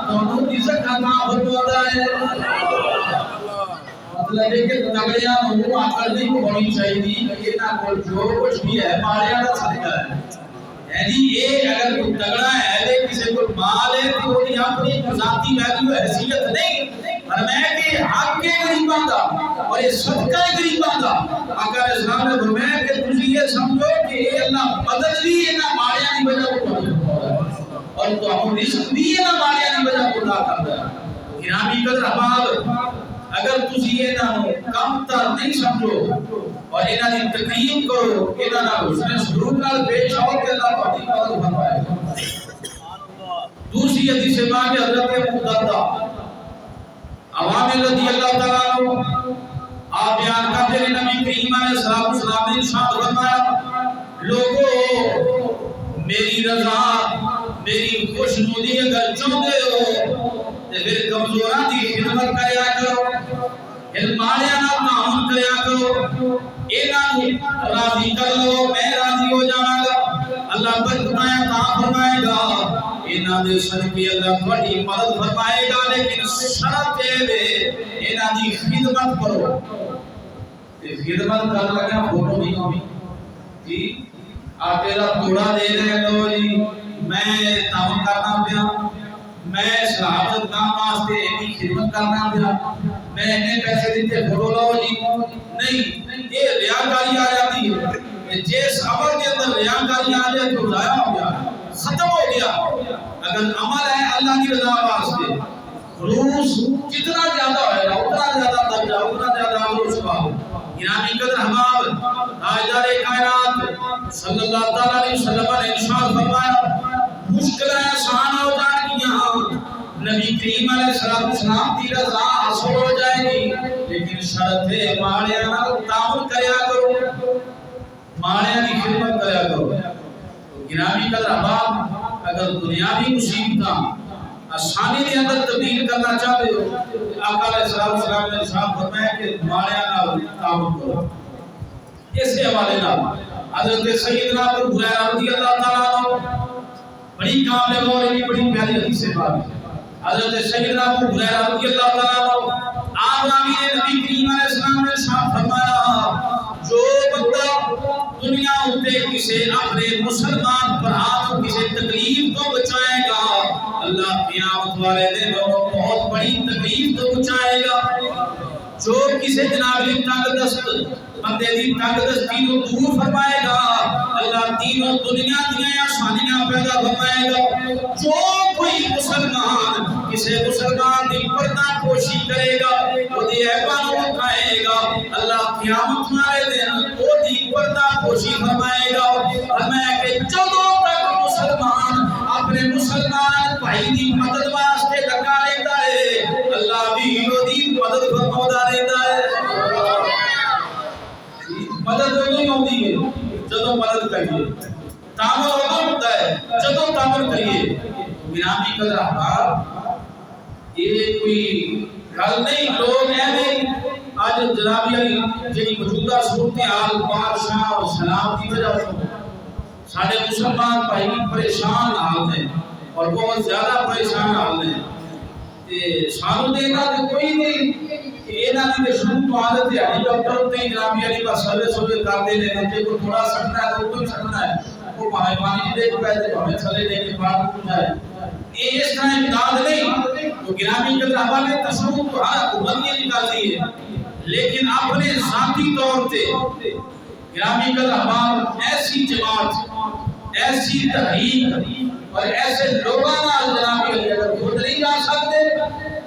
Speaker 2: تانوں دی زکات فرماتا ہے مطلب ہے کہ تگڑیاں نوں عقل نہیں ہونی چاہیے کہ انہاں کول جو کچھ بھی ہے مالیاں دا صدقہ ہے یعنی یہ اگر کوئی تگڑا ہے کسی کو مال ہے تو وہ اپنی ذاتی ویلیو حیثیت نہیں فرمایا کہ حق کے غریباں دا اور یہ صدقہ غریباں دا آقا علیہ السلام نے فرمایا کہ تسی یہ سمجھو کہ یہ اللہ مدد بھی انہاں مالیاں دی وجہ کو اور تو ہم رزق بھی انہاں مالیاں دی وجہ کو عطا کردا ہے گرامی قدر احباب اگر تسی انہاں کم تر نہیں سمجھو اور انہاں دی تقریم کرو انہاں نال حسن سلوک نال پیش آؤ کہ اللہ تہاڈی مدد فرمائے گا دوسری حدیث پاک حضرت ابو درداء عوام رضی اللہ تعالیٰ عنہ آپ بیان کرتے ہیں نبی کریم علیہ السلام نے ارشاد فرمایا لوگوں میری رضا میری خوشنودی اگر چاہتے ہو تے پھر کمزوراں دی خدمت کریا کرو مالیاں نال تعاون کریا کرو انہاں نوں راضی کر لو میں راضی ہو جاواں گا اللہ برکتاں عطا فرمائے گا انہاں دے صدقے اللہ تہاڈی مدد فرمائے گا لیکن شرط ہے انہاں دی خدمت کرو تے خدمت کرن لگا فوٹو نہیں ہوئی جی آپ میرا توڑا دے رہے لو جی میں تعاون کرنا پیا میں صلاحیت کام واسطے ایک خدمت کرنا پیا میں نے پیسے دیتے فوٹو لو جی نہیں یہ ریاکاری آ جاتی ہے جس عمل کے اندر ریاکاری آ جائے تو ضائع ہو گیا ختم ہو گیا اگر عمل ہے اللہ کی رضا واسطے خلوص جتنا زیادہ ہوئے گا اتنا زیادہ درجہ اتنا زیادہ عمل ثواب گرامی قدر احباب تاجدار کائنات صلی اللہ تعالی علیہ وسلم نے ارشاد فرمایا مشکلیں آسان ہو جائیں گی نبی کریم علیہ السلام کی رضا حاصل ہو جائے گی لیکن شرط ہے مالیاں نال تعاون کریا کرو مالیاں کی خدمت کریا کرو گرامی قدر احباب اگر دنیاوی مصیبتاں آسانی دے اندر تبدیل کرنا چاہتے ہو آقا علیہ السلام نے ارشاد فرمایا کہ مالیاں نال تعاون کرو اس حوالے نال حضرت سیدنا ابو ہریرہ رضی اللہ تعالی عنہ بڑی کامل اور بڑی پیاری حدیث ہے حضرت سیدنا ابو ہریرہ رضی اللہ تعالی عنہ آپ نبی کریم علیہ السلام نے ارشاد فرمایا جو بندہ دنیا اتے کسی اپنے مسلمان بھرا کو کسی تکلیف تو بچائے گا اللہ قیامت والے دن بہت بڑی تکلیف تو بچائے گا جو کسی جناب تنگ دست بندے دی تنگ دستی کو دور فرمائے گا اللہ تینوں دنیا دنیا آسانیاں پیدا فرمائے گا جو کوئی مسلمان کسی مسلمان دی پردہ پوشی کرے گا وہ دی عیباں نوں اٹھائے گا اللہ قیامت والے دن وہ دی پردہ پوشی فرمائے گا فرمایا کہ جدوں تک مسلمان اپنے مسلمان بھائی دی مدد واسطے لگا رہتا ہے اللہ بھی وہ دی مدد فرماتا رہتا ہے مدد نہیں ہوتی ہے جدوں مدد کریے تعاون وہاں ہوتا ہے جدوں تعاون کریے گرامی قدر احباب یہ کوئی گل نہیں لوگ ایویں آج جناب علی جی موجودہ صورتحال بادشاہ اور سلام کی وجہ سے سارے مسلمان بھائی پریشان حال ہیں اور بہت زیادہ پریشان حال ہیں تے سانو دینا تے کوئی نہیں کہ انہاں دی شروع تو عادت ہے ہیلی کاپٹر تے جناب علی کا سروس کرتے ہیں تے کو تھوڑا سٹنا ہے تو کوئی سٹنا ہے وہ بھائی پانی دے کے پیسے ہمیں چلے دے کے بعد پہنچائے یہ اس طرح امداد نہیں تو گرامی قدر حوالے تصور تو ہر حکومت یہ نکالتی ہے لیکن اپنے ذاتی طور پہ گرامی قدر حوال ایسی جماعت ایسی تحریک اور ایسے لوگوں نال جناب علی اگر خود نہیں جا سکتے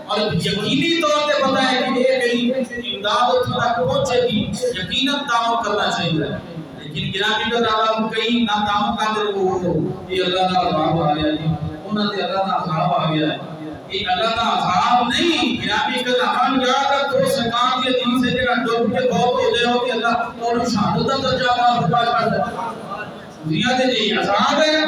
Speaker 2: اور یقینی طور پہ پتہ ہے کہ یہ میری امداد تک پہنچے گی یقیناً تعاون کرنا چاہیے لیکن گرامی قدر حوال کئی نہ تعاون کرتے وہ یہ اللہ کا عذاب آ گیا جی انہوں نے اللہ کا عذاب آ گیا ہے یہ اللہ کا عذاب نہیں گرامی قدر حوال یاد رکھو سکان کے دین سے جگہ ڈوب کے بہت ہو گئے ہو کہ اللہ اور شہادت کا درجہ عطا فرمائے دنیا دے جی عذاب ہے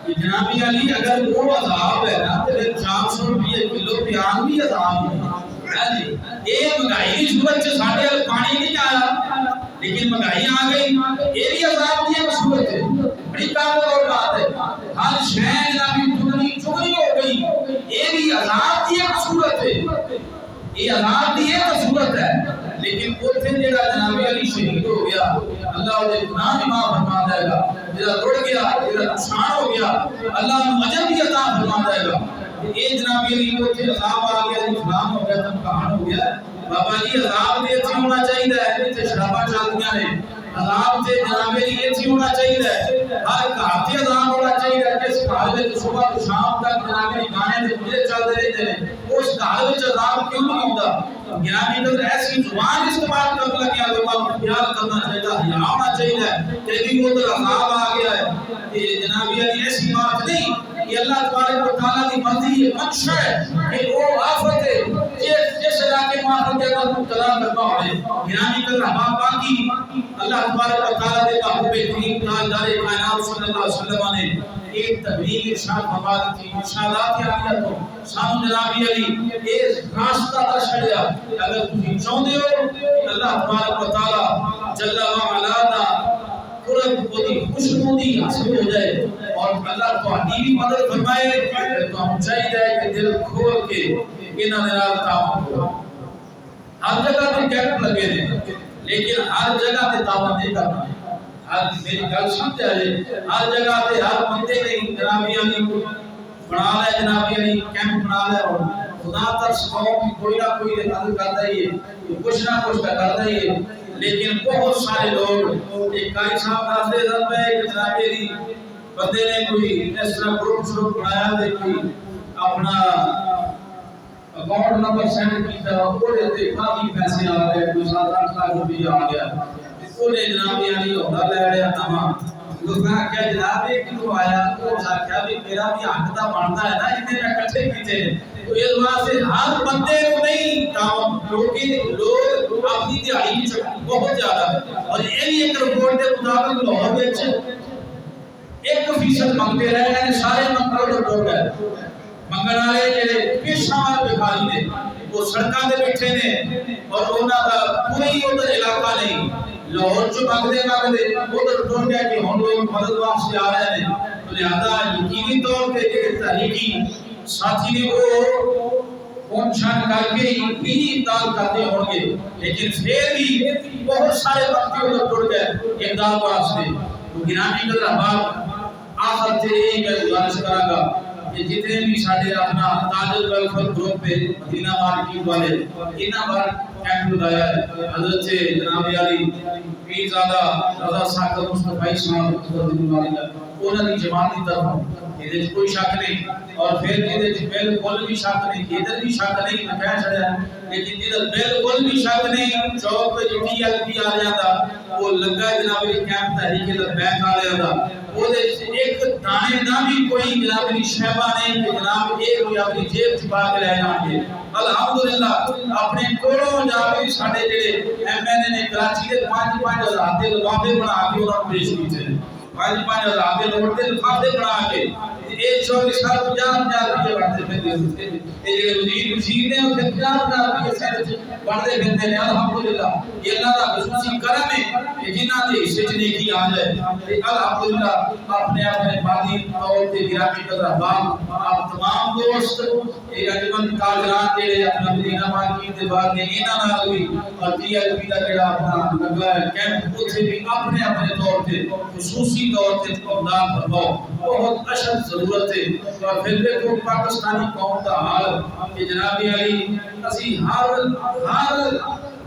Speaker 2: کہ جناب علی اگر وہ عذاب ہے نا تو 400 روپے کلو پیاز بھی عذاب ہے جی یہ مہنگائی کی صورت سے ساڈے ال پانی نہیں آیا لیکن مہنگائی آ گئی یہ بھی عذاب کی صورت ہے بڑی کامل بات ہے ہر شے جناب چوری ہو گئی یہ بھی عذاب کی صورت ہے یہ عذاب کی صورت ہے لیکن اوتھے جڑا جناب علی شہید ہو گیا اللہ دے گناہ بھی معاف فرما دے گا جڑا رڑ گیا جڑا نقصان ہو گیا اللہ نو اجر بھی عطا فرما دے گا یہ جناب علی اوتھے عذاب آ گیا اسلام ہو گیا تم کہاں ہو گیا بابا جی عذاب دے تھی ہونا چاہیے تے شراباں چلدیاں نے عذاب تے جناب علی یہ تھی ہونا چاہیے ہر گھر تے عذاب ہونا چاہیے جس گھر وچ صبح تو شام تک جناب علی گانے تے مجھے چلدے رہتے ہیں اس گھر وچ عذاب کیوں نہیں ہوندا گرامی قدر ایسی زبان استعمال کرنے لگے لوگوں کو خیال کرنا چاہیے حیا ہونا چاہیے کہ بھی وہ عذاب آ گیا ہے کہ جناب علی ایسی بات نہیں یہ اللہ تبارک و تعالی کی مرضی ہے منشا ہے کہ وہ آفت ہے جس علاقے میں آفت ہے تو مبتلا کرنا ہے گرامی قدر احباب باقی اللہ تبارک و تعالی دے محبوب کریم تاجدار کائنات صلی اللہ علیہ وسلم نے ایک تبلیغ ارشاد فرمائی تھی ارشادات عالیہ تو سانو جناب علی اس راستہ دا چھڑیا اگر تسی چاہندے ہو کہ اللہ تبارک و تعالی جل و علا دا قرب کو دی خوشنودی حاصل ہو جائے اور اللہ تہاڈی بھی مدد فرمائے تو ہم چاہیے کہ دل کھول کے انہاں دے نال تعاون کرو ہر جگہ تے کیمپ لگے نے لیکن ہر جگہ تے تعاون نہیں کرنا ہر میری گل سمجھ آئے ہر جگہ تے ہر بندے نے جناب علی بنا لے جناب علی کیمپ بنا لے اور خدا ترس قوم کوئی نہ کوئی مدد کرتا ہی ہے کچھ نہ کچھ کرتا ہی ہے لیکن بہت سارے لوگ ایک قاری صاحب دستے رہتے ہیں کہ جناب علی بندے نے کوئی اس طرح گروپ شروع بنایا دے کوئی اپنا اکاؤنٹ نمبر سینڈ کیتا وہ دے کافی پیسے آ گئے کوئی 7-8 لاکھ روپیہ آ گیا وہ نے جناب علی ہوتا لے رہا تمام لوگاں کیا جناب ایک کیوں آیا وہ کیا بھی میرا بھی حق دا بنتا ہے نا اتنے میں اکٹھے کیتے تو اس واسطے ہر بندے کو نہیں کام کیونکہ لوگ اپنی دہائی بہت زیادہ ہے اور یہ بھی ایک رپورٹ کے مطابق لاہور وچ 1% منگتے رہے ہیں سارے منگل رپورٹ ہے منگن والے جڑے پیشہ بھکاری نے وہ سڑکاں تے بیٹھے نے اور انہاں دا کوئی ادھر علاقہ نہیں لاہور چ مانگتے ادھر ٹر گیا کہ ہم لوگ مدد واسطے آ رہے ہیں تو لہذا یقینی طور پہ جو تحریکی ساتھی نے وہ پہنچان کر کے بھی امداد کرتے ہوں گے لیکن پھر بھی بہت سارے وقت ادھر ٹر گئے امداد واسطے تو گرامی قدر احباب آخر تے میں گزارش کراں گا کہ جتنے بھی ساڈے اپنا تاج ویلفیئر گروپ پہ مدینہ مارکیٹ والے انہاں بار کیمپ لگایا ہے حضرت جناب علی پیر زادہ رضا صاحب مصطفی صاحب انہاں دی جماعت دی طرف یہ کوئی شک نہیں، اور پھر یہ بالکل بھی شک نہیں، ادھر بھی شک نہیں میں کہہ چھڑیا، لیکن ادھر بالکل بھی شک نہیں چوک پہ جو ٹی ایل پی آ رہا تھا وہ لگا ہے جناب علی کیمپ تحریک لبیک آ رہا تھا، وہ ایک دانے نہ بھی کوئی جناب علی شہبہ نہیں کہ جناب ایک بھی اپنی جیب چھپا کے لے جائیں گے۔ الحمدللہ اپنے کولوں جناب علی ساڈے جڑے ایم این اے نے کراچی دے 5,000 دے لفافے بنا کے انہاں نوں پیش کیتے، 5,000 دے نوٹ دے لفافے بنا کے ایک 40 50,000 روپے بڑھتے پھرتے ہیں، یہ وزیر نے اسے 50,000 روپے سے بڑھتے پھرتے ہیں۔ الحمدللہ یہ اللہ کا خصوصی کرم ہے کہ جنہاں دے حصے چ نیکی آ جائے۔ الحمدللہ اپنے مادی طور تے گرامی قدر احباب آپ تمام دوست یہ انجمن تاجران جڑے اپنا مدینہ مارکیٹ دے بعد نے انہاں نال بھی اور ٹی ایل پی دا جڑا اپنا لگا ہے کیمپ اوتھے بھی اپنے اپنے طور تے خصوصی طور تے امداد فرماؤ، بہت اشد ضرورت ہے۔ اور پھر دیکھو پاکستانی قوم کا حال کہ جناب علی اسی ہر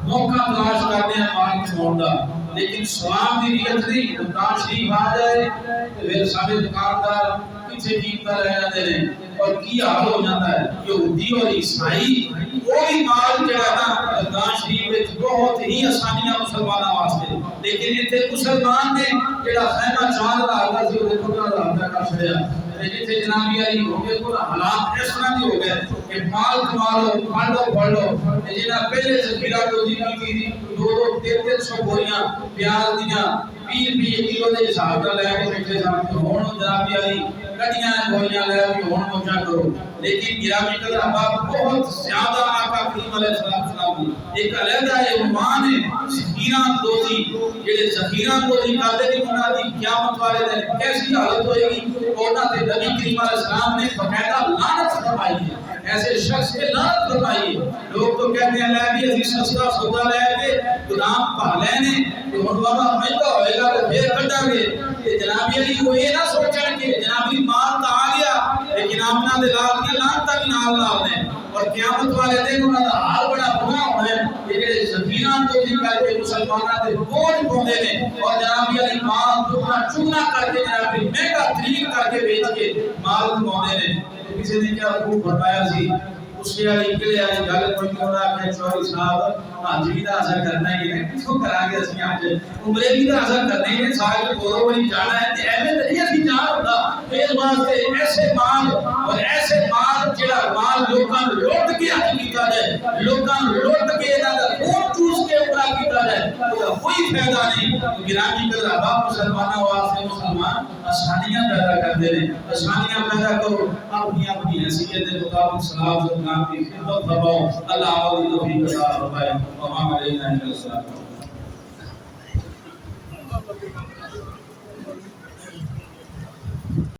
Speaker 2: موقع تلاش کرنے ہیں مال چھوڑ دا، لیکن سوام دی نیت نہیں، دکان شریف آ جائے تو پھر سارے دکاندار پیچھے کیتا رہ جاتے ہیں اور کی حال ہو جاتا ہے۔ یہودی اور عیسائی کوئی مال جڑا نا دکان شریف وچ بہت ہی آسانیاں مسلماناں واسطے، لیکن اتنے مسلمان نے جڑا خیمہ 4,000 کا سی وہ 15,000 کا کر چھڑیا۔ جتنے جناب علی ہو گئے تو حالات اس طرح ہو گئے کہ مال کما لو پڑھ لو جنہاں پہلے ذخیرہ کو دی کی 200-300 بوریاں پیاز دیاں 20 کلو دے حساب نال لے کے بیٹھے سن، ہن جناب علی کٹیاں بوریاں لے کے ہن پہنچا کرو۔ لیکن گرامی قدر احباب بہت زیادہ آقا کریم علیہ السلام کی ایک علیحدہ عنوان ہے ذخیرہ دوزی، جڑے ذخیرہ دوزی کرتے ہیں انہاں دی قیامت والے دن کیسی حالت ہوئے گی، انہاں تے نبی کریم علیہ السلام نے باقاعدہ لعنت فرمائی ہے، ایسے شخص کے لعنت فرمائی ہے۔ لوگ تو کہتے ہیں لے بھی اسی سستا سودا لے کے گدام پا لینے تو ہن بابا مہنگا ہوئے گا تو پھر کٹاں گے۔ کہ جناب علی وہ یہ نہ سوچن کہ جناب علی مال تو آ گیا لیکن آمنا دے لال کے لعنت بھی نال نے، اور قیامت والے دن انہاں دا حال بڑا برا ہونا ہے کہ جڑے ذخیرہ دوزی کر کے مسلماناں تے بوجھ پاؤندے نے اور جناب علی مال دگنا چگنا کر کے جناب علی مہنگا ترین کر کے بیچ کے مال کماؤندے نے۔ کسی نے کیا خوب فرمایا سی اس کے علی کلے علی گل کوئی کیوں نہ کہ چوہدری صاحب حج بھی دا اثر کرنا ہی ہے، کیوں کرا گے اسی حج عمرے بھی دا اثر کرنے ہیں، سال کے دو باری جانا ہے تے ایویں نہیں اسی جان ہوتا۔ اس واسطے ایسے مال اور ایسے مال جڑا مال لوکاں لوٹ کے حج کیتا جائے، لوکاں لوٹ کے انہاں دا خون چوس کے عمرہ کیتا جائے، اس دا کوئی فائدہ نہیں۔ گرامی قدر احباب مسلمانوں واسطے مسلمان آسانیاں پیدا کرتے ہیں، آسانیاں پیدا کرو، اپنی اپنی حیثیت کے مطابق سلام سلام کی خدمت فرماؤ۔ اللہ علیہ توفیق عطا فرمائے۔ وما علینا الا السلام۔